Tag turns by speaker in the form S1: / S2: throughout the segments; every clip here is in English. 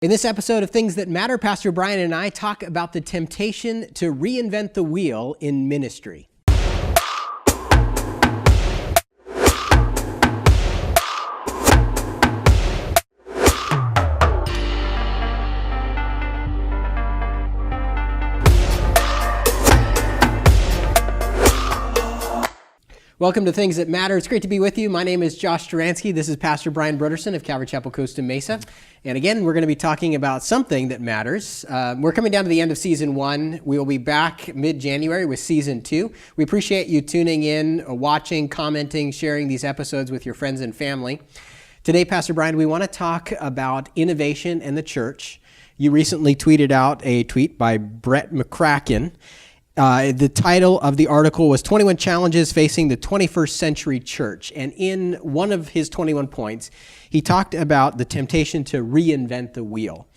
S1: In this episode of Things That Matter, Pastor Brian and I talk about the temptation to reinvent the wheel in ministry. Welcome to Things That Matter. It's great to be with you. My name is Josh Duransky. This is Pastor Brian Brodersen of Calvary Chapel, Costa Mesa. And again, we're going to be talking about something that matters. We're coming down to the end of Season 1. We will be back mid-January with Season 2. We appreciate you tuning in, watching, commenting, sharing these episodes with your friends and family. Today, Pastor Brian, we want to talk about innovation and the church. You recently tweeted out a tweet by Brett McCracken. The title of the article was 21 Challenges Facing the 21st Century Church. And in one of his 21 points, he talked about the temptation to reinvent the wheel.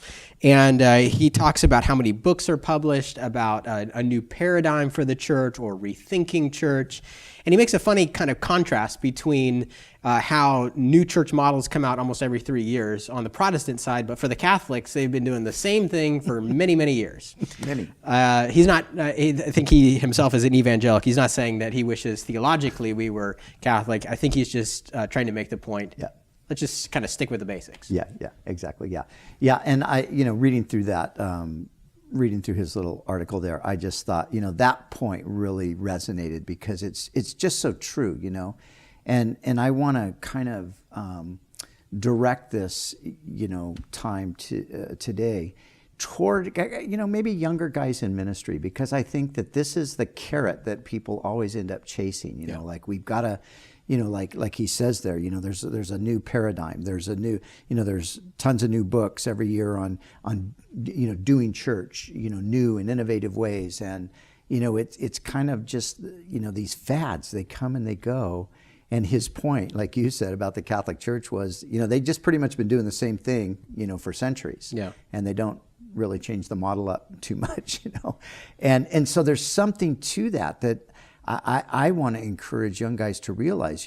S1: And he talks about how many books are published, about a new paradigm for the church or rethinking church. And he makes a funny kind of contrast between how new church models come out almost every 3 years on the Protestant side, but for the Catholics, they've been doing the same thing for many, many years. He's not, I think he himself is an evangelical. He's not saying that he wishes theologically we were Catholic. I think he's just trying to make the point.
S2: Yeah.
S1: Let's just kind of stick with the basics.
S2: Yeah, exactly. Yeah. And I, reading through that, reading through his little article there, I just thought, that point really resonated because it's just so true, and I want to kind of direct this, time to today toward, maybe younger guys in ministry, because I think that this is the carrot that people always end up chasing, like we've got to, like he says there, there's a new paradigm. There's a new, there's tons of new books every year on doing church, new and innovative ways. And, it's kind of just, these fads, they come and they go. And his point, like you said about the Catholic Church was, they just pretty much been doing the same thing, for centuries. Yeah. And they don't really change the model up too much, And so there's something to that I want to encourage young guys to realize,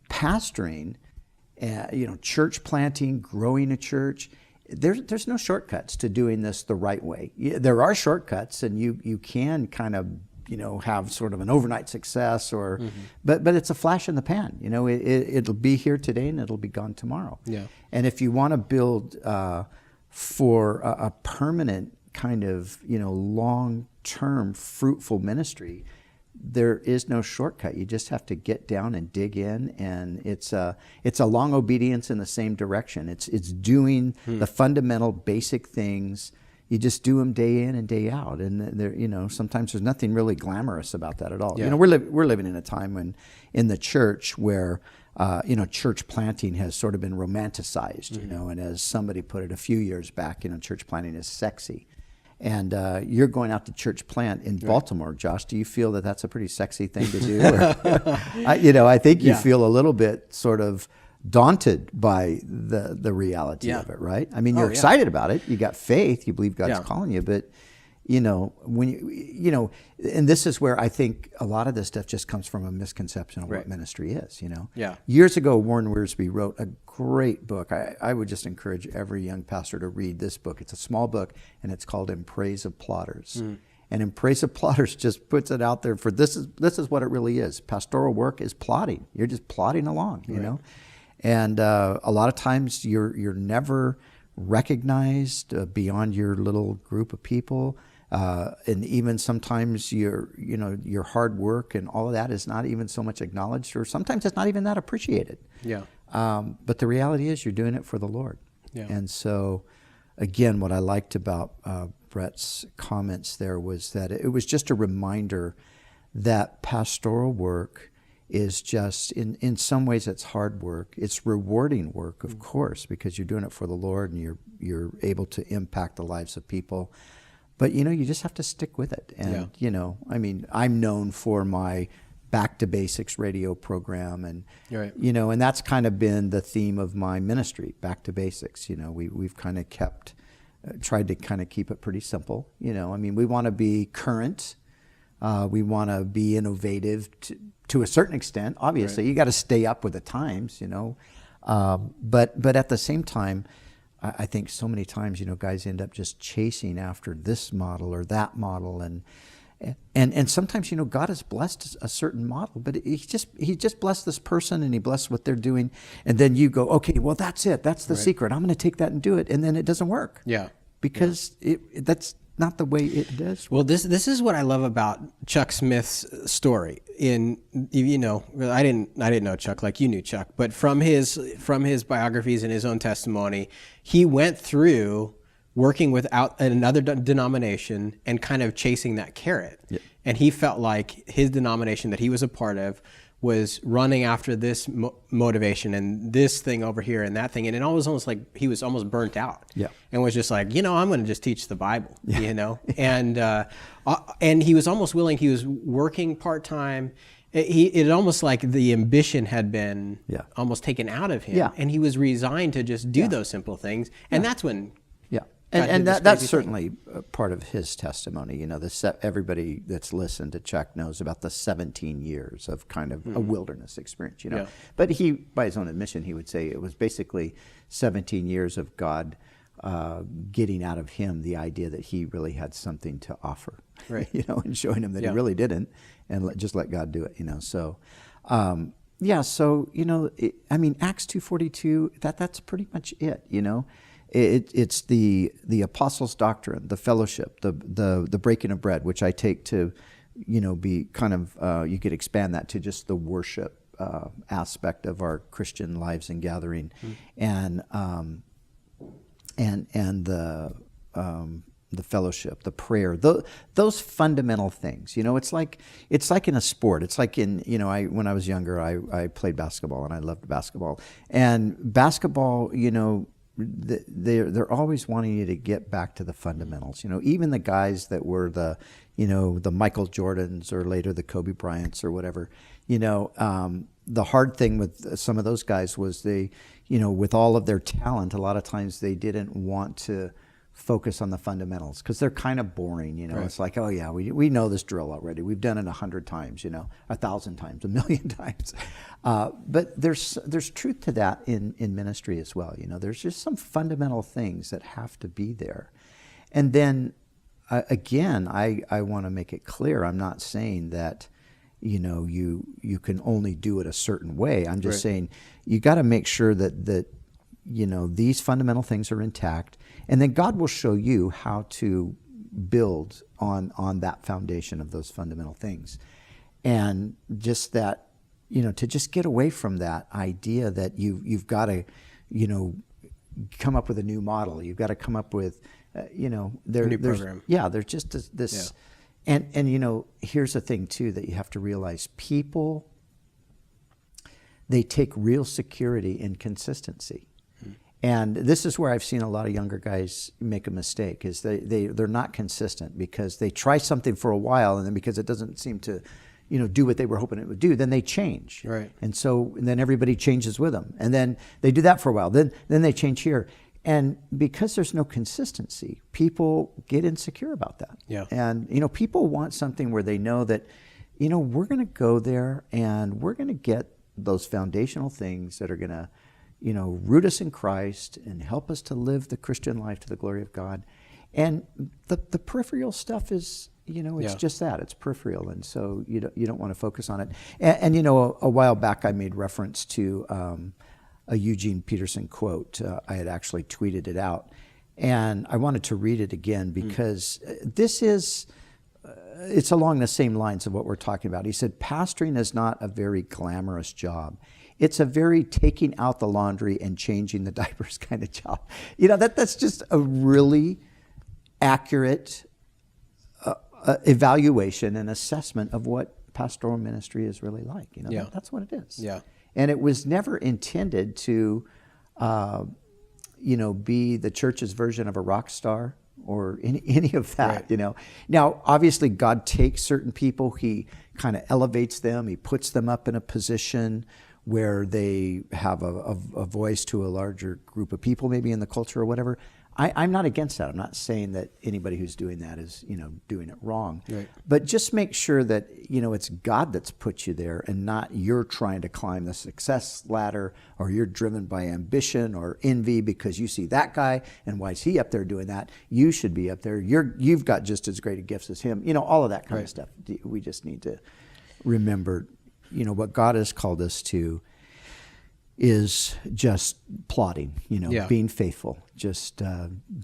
S2: pastoring, church planting, growing a church, there's no shortcuts to doing this the right way. There are shortcuts, and you can kind of, have sort of an overnight success, or, but it's a flash in the pan. It'll be here today and it'll be gone tomorrow. Yeah. And if you want to build for a permanent kind of, long-term fruitful ministry, there is no shortcut. You just have to get down and dig in, and it's a long obedience in the same direction. It's doing the fundamental basic things. You just do them day in and day out, and there, sometimes there's nothing really glamorous about that at all. Yeah. We're living in a time when in the church where church planting has sort of been romanticized, and as somebody put it a few years back, church planting is sexy. And you're going out to church plant in Baltimore, Josh. Do you feel that that's a pretty sexy thing to do? Or, I think you feel a little bit sort of daunted by the reality of it, right? I mean, you're excited about it. You got faith. You believe God's calling you, but when you and this is where I think a lot of this stuff just comes from a misconception of what ministry is, Yeah. Years ago, Warren Wiersbe wrote a great book. I would just encourage every young pastor to read this book. It's a small book, and it's called In Praise of Plotters. And In Praise of Plotters just puts it out there for this is what it really is. Pastoral work is plotting. You're just plodding along, you know? And a lot of times you're never recognized beyond your little group of people. And even sometimes your hard work and all of that is not even so much acknowledged, or sometimes it's not even that appreciated. Yeah. But the reality is you're doing it for the Lord. Yeah. And so, again, what I liked about Brett's comments there was that it was just a reminder that pastoral work is just, in some ways it's hard work. It's rewarding work, of course, because you're doing it for the Lord and you're able to impact the lives of people. But, you just have to stick with it. And, I'm known for my Back to Basics radio program. And, and that's kind of been the theme of my ministry, Back to Basics. We've kind of tried to kind of keep it pretty simple. We want to be current. We want to be innovative to a certain extent. Obviously, you got to stay up with the times, But at the same time, I think so many times, guys end up just chasing after this model or that model, and sometimes, God has blessed a certain model, but he just blessed this person and he blessed what they're doing, and then you go, okay, well, that's it, that's the secret. I'm going to take that and do it, and then it doesn't work.
S1: Yeah,
S2: because that's not the way it does.
S1: Well, this is what I love about Chuck Smith's story. I didn't know Chuck like you knew Chuck, but from his biographies and his own testimony, he went through working without another denomination and kind of chasing that carrot. Yep. And he felt like his denomination that he was a part of was running after this motivation and this thing over here and that thing. And it was almost like he was almost burnt out. Yeah. And was just like, I'm going to just teach the Bible, and he was almost willing, he was working part-time. It almost like the ambition had been almost taken out of him. Yeah. And he was resigned to just do those simple things. And that's when...
S2: And that's certainly part of his testimony. Everybody that's listened to Chuck knows about the 17 years of kind of a wilderness experience, Yeah. But he, by his own admission, he would say it was basically 17 years of God getting out of him the idea that he really had something to offer, right? And showing him that he really didn't, and just let God do it, So, Acts 2:42. That's pretty much it, It's the apostles' doctrine, the fellowship, the breaking of bread, which I take to, be kind of, you could expand that to just the worship aspect of our Christian lives and gathering, and the fellowship, the prayer, those fundamental things. It's like in a sport. It's like in, when I was younger, I played basketball and I loved basketball, and basketball, they're always wanting you to get back to the fundamentals. Even the guys that were the Michael Jordans or later the Kobe Bryants or whatever, the hard thing with some of those guys was with all of their talent, a lot of times they didn't want to focus on the fundamentals because they're kind of boring. Right. It's like, oh yeah, we know this drill already. We've done it 100 times, 1,000 times, 1,000,000 times. But there's truth to that in ministry as well. There's just some fundamental things that have to be there. And then again, I want to make it clear. I'm not saying that you can only do it a certain way. I'm just saying you got to make sure that these fundamental things are intact, and then God will show you how to build on that foundation of those fundamental things. And just that, to just get away from that idea that you've got to, come up with a new model. You've got to come up with,
S1: a new program.
S2: Yeah, there's just this. Yeah. And here's the thing too that you have to realize: people, they take real security in consistency. And this is where I've seen a lot of younger guys make a mistake, is they're not consistent because they try something for a while, and then because it doesn't seem to, do what they were hoping it would do, then they change. Right. And then everybody changes with them. And then they do that for a while. Then they change here. And because there's no consistency, people get insecure about that. Yeah. And, people want something where they know that, we're going to go there and we're going to get those foundational things that are going to, root us in Christ and help us to live the Christian life to the glory of God. And the peripheral stuff is, it's just that. It's peripheral. And so you don't want to focus on it. And a while back I made reference to a Eugene Peterson quote. I had actually tweeted it out. And I wanted to read it again because this is, it's along the same lines of what we're talking about. He said, pastoring is not a very glamorous job. It's a very taking out the laundry and changing the diapers kind of job. That's just a really accurate evaluation and assessment of what pastoral ministry is really like. That's what it is. Yeah. And it was never intended to, be the church's version of a rock star or any of that. Right. Now, obviously, God takes certain people, He kind of elevates them, He puts them up in a position where they have a voice to a larger group of people, maybe in the culture or whatever. I'm not against that. I'm not saying that anybody who's doing that is, doing it wrong.
S1: Right.
S2: But just make sure that, it's God that's put you there and not you're trying to climb the success ladder, or you're driven by ambition or envy because you see that guy and why is he up there doing that? You should be up there. You've got just as great a gifts as him. All of that kind of stuff. We just need to remember, what God has called us to is just plodding, being faithful, just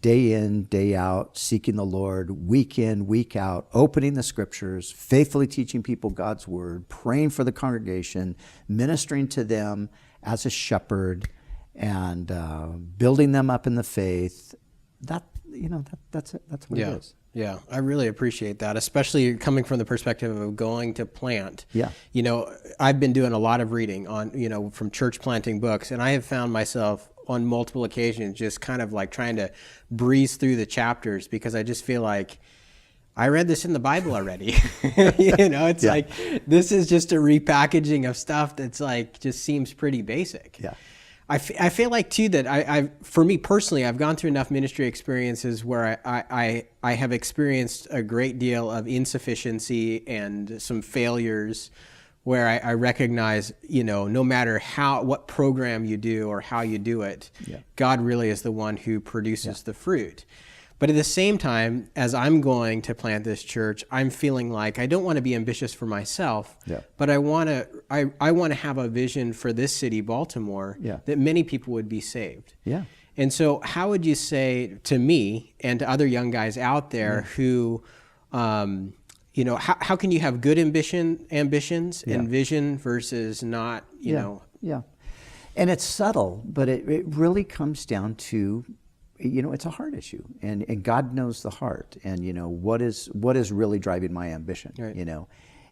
S2: day in, day out, seeking the Lord, week in, week out, opening the scriptures, faithfully teaching people God's word, praying for the congregation, ministering to them as a shepherd, and building them up in the faith. That's it. That's what it is.
S1: Yeah, I really appreciate that, especially coming from the perspective of going to plant.
S2: Yeah.
S1: I've been doing a lot of reading on, from church planting books, and I have found myself on multiple occasions just kind of like trying to breeze through the chapters because I just feel like I read this in the Bible already. It's like this is just a repackaging of stuff that's like just seems pretty basic.
S2: Yeah.
S1: I feel like too that for me personally, I've gone through enough ministry experiences where I have experienced a great deal of insufficiency and some failures where I recognize, no matter what program you do or how you do it, God really is the one who produces the fruit. But at the same time, as I'm going to plant this church, I'm feeling like I don't want to be ambitious for myself, but I want to have a vision for this city, Baltimore, that many people would be saved.
S2: Yeah.
S1: And so how would you say to me and to other young guys out there who, how can you have good ambitions and vision versus not, know?
S2: Yeah. And it's subtle, but it really comes down to, it's a heart issue, and God knows the heart, and what is really driving my ambition,
S1: right.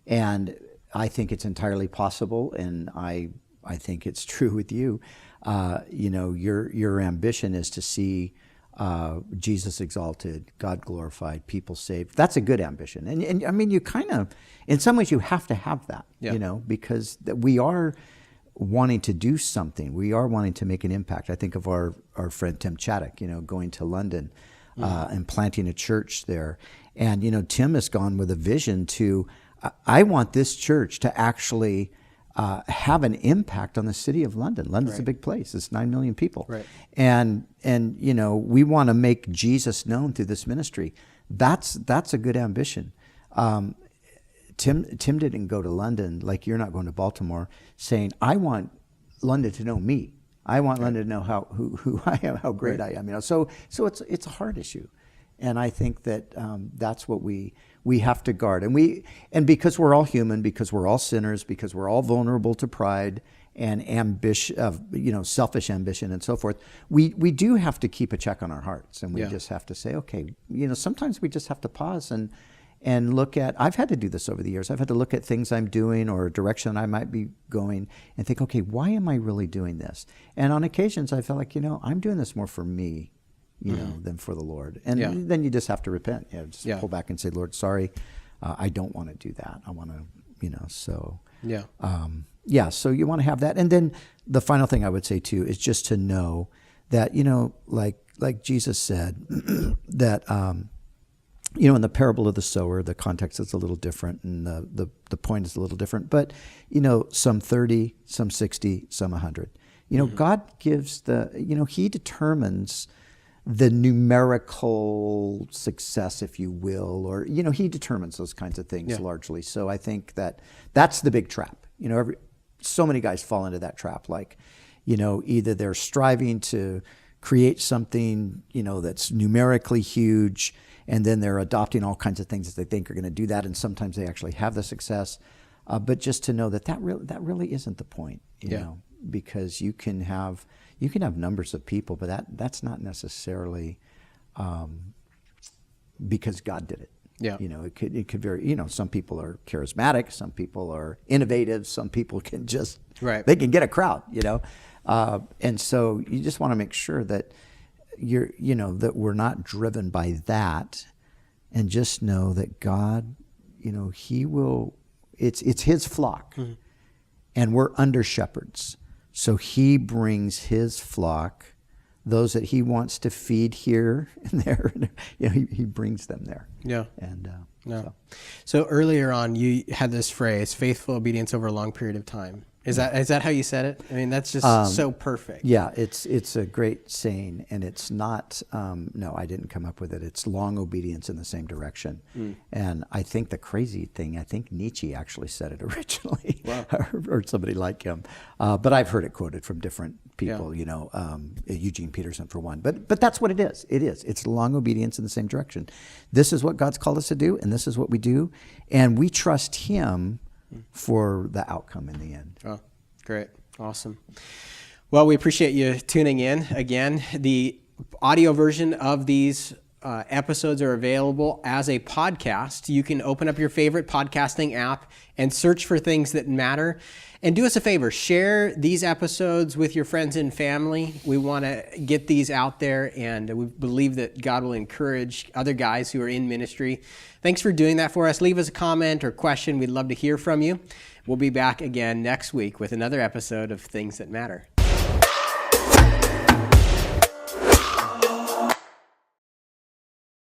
S2: And I think it's entirely possible, and I think it's true with you. Your ambition is to see Jesus exalted, God glorified, people saved. That's a good ambition, and I mean, you kind of, in some ways, you have to have that, because we are wanting to do something. We are wanting to make an impact. I think of our friend Tim Chaddock, going to London and planting a church there. And, Tim has gone with a vision to, I want this church to actually have an impact on the city of London. London's a big place. It's 9 million people.
S1: Right.
S2: And we want to make Jesus known through this ministry. That's a good ambition. Tim didn't go to London like you're not going to Baltimore, saying, I want London to know me. I want London to know who I am, how great I am. So it's a heart issue, and I think that that's what we have to guard. And because we're all human, because we're all sinners, because we're all vulnerable to pride and ambition, selfish ambition and so forth, we do have to keep a check on our hearts, and we just have to say, okay, sometimes we just have to pause and look at, I've had to do this over the years. I've had to look at things I'm doing or a direction I might be going and think, okay, why am I really doing this? And on occasions I felt like, I'm doing this more for me, than for the Lord. And then you just have to repent. Pull back and say, Lord, sorry, I don't want to do that. I want to, so. Yeah. So you want to have that. And then the final thing I would say too is just to know that, like Jesus said, that, in the parable of the sower, the context is a little different, and the point is a little different. But, some 30, some 60, some 100. God gives He determines the numerical success, if you will, or, He determines those kinds of things largely. So I think that's the big trap. So many guys fall into that trap, like, either they're striving to create something, that's numerically huge, and then they're adopting all kinds of things that they think are going to do that, and sometimes they actually have the success. But just to know that really isn't the point, because you can have numbers of people, but that's not necessarily because God did it. Yeah. It could vary. Some people are charismatic, some people are innovative, some people can just they can get a crowd. And so you just want to make sure that that we're not driven by that, and just know that God, He will. It's His flock, and we're under shepherds. So he brings his flock, those that he wants to feed here and there. He brings them there.
S1: Yeah.
S2: And
S1: Yeah. So earlier on, you had this phrase, faithful obedience over a long period of time. Is that how you said it? I mean, that's just so perfect.
S2: Yeah, it's a great saying, and it's not, no, I didn't come up with it. It's long obedience in the same direction. And I think the crazy thing, I think Nietzsche actually said it originally,
S1: Wow.
S2: or somebody like him. But I've heard it quoted from different people, Eugene Peterson for one. But that's what it is. It's long obedience in the same direction. This is what God's called us to do, and this is what we do. And we trust him for the outcome in the end.
S1: Oh, great. Awesome. Well, we appreciate you tuning in. Again, the audio version of these episodes are available as a podcast. You can open up your favorite podcasting app and search for Things That Matter. And do us a favor, share these episodes with your friends and family. We want to get these out there, and we believe that God will encourage other guys who are in ministry. Thanks for doing that for us. Leave us a comment or question. We'd love to hear from you. We'll be back again next week with another episode of Things That Matter.